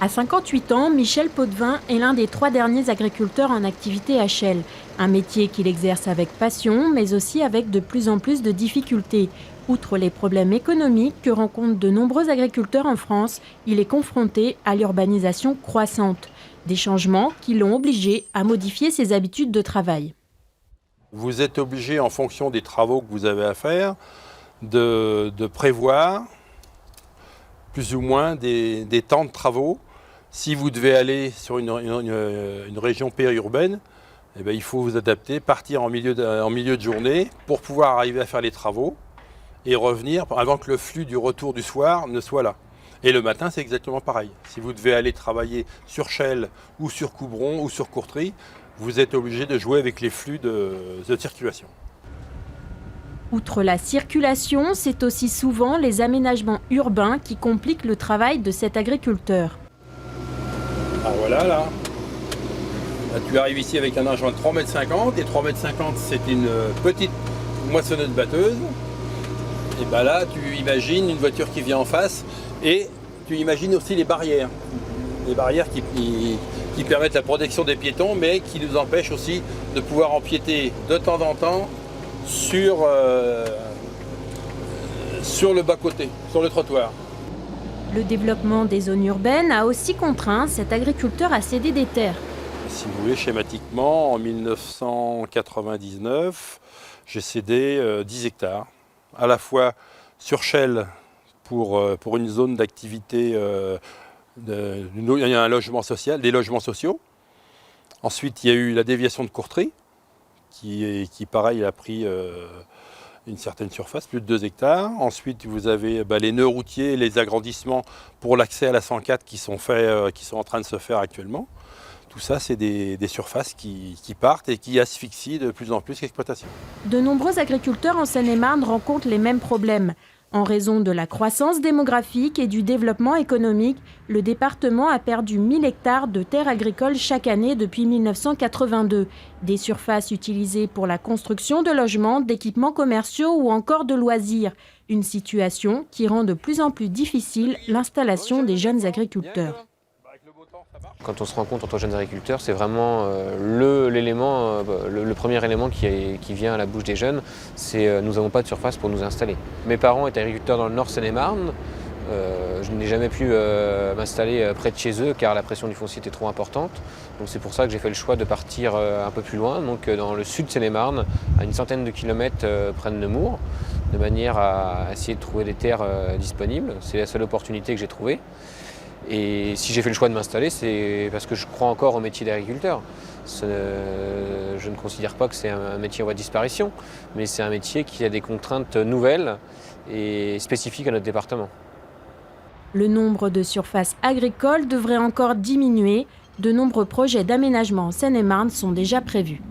À 58 ans, Michel Potvin est l'un des 3 derniers agriculteurs en activité à Chelles. Un métier qu'il exerce avec passion, mais aussi avec de plus en plus de difficultés. Outre les problèmes économiques que rencontrent de nombreux agriculteurs en France, il est confronté à l'urbanisation croissante. Des changements qui l'ont obligé à modifier ses habitudes de travail. Vous êtes obligé, en fonction des travaux que vous avez à faire, de prévoir plus ou moins des temps de travaux. Si vous devez aller sur une région périurbaine, eh bien, il faut vous adapter, partir en milieu de journée pour pouvoir arriver à faire les travaux et revenir avant que le flux du retour du soir ne soit là. Et le matin, c'est exactement pareil. Si vous devez aller travailler sur Chelles ou sur Coubron ou sur Courtrai, vous êtes obligé de jouer avec les flux de circulation. Outre la circulation, c'est aussi souvent les aménagements urbains qui compliquent le travail de cet agriculteur. Ah voilà, là, tu arrives ici avec un engin de 3,50 m et 3,50 m c'est une petite moissonneuse batteuse. Et bien là, tu imagines une voiture qui vient en face et tu imagines aussi les barrières. Les barrières qui permettent la protection des piétons, mais qui nous empêchent aussi de pouvoir empiéter de temps en temps sur le bas-côté, sur le trottoir. Le développement des zones urbaines a aussi contraint cet agriculteur à céder des terres. Si vous voulez, schématiquement, en 1999, j'ai cédé 10 hectares, à la fois sur Chelles pour une zone d'activité, il y a un logement social, des logements sociaux. Ensuite, il y a eu la déviation de Courtrai, qui pareil, a pris une certaine surface, plus de 2 hectares. Ensuite, vous avez les nœuds routiers, les agrandissements pour l'accès à la 104 qui sont en train de se faire actuellement. Tout ça, c'est des surfaces qui partent et qui asphyxient de plus en plus l'exploitation. De nombreux agriculteurs en Seine-et-Marne rencontrent les mêmes problèmes. En raison de la croissance démographique et du développement économique, le département a perdu 1000 hectares de terres agricoles chaque année depuis 1982. Des surfaces utilisées pour la construction de logements, d'équipements commerciaux ou encore de loisirs. Une situation qui rend de plus en plus difficile l'installation des jeunes agriculteurs. Quand on se rencontre entre jeunes agriculteurs, c'est vraiment le premier élément qui vient à la bouche des jeunes, c'est nous n'avons pas de surface pour nous installer. Mes parents étaient agriculteurs dans le Nord Seine-et-Marne. Je n'ai jamais pu m'installer près de chez eux car la pression du foncier était trop importante. Donc c'est pour ça que j'ai fait le choix de partir un peu plus loin, donc dans le sud Seine-et-Marne, à une centaine de kilomètres près de Nemours, de manière à essayer de trouver des terres disponibles. C'est la seule opportunité que j'ai trouvée. Et si j'ai fait le choix de m'installer, c'est parce que je crois encore au métier d'agriculteur. Je ne considère pas que c'est un métier en voie de disparition, mais c'est un métier qui a des contraintes nouvelles et spécifiques à notre département. Le nombre de surfaces agricoles devrait encore diminuer. De nombreux projets d'aménagement en Seine-et-Marne sont déjà prévus.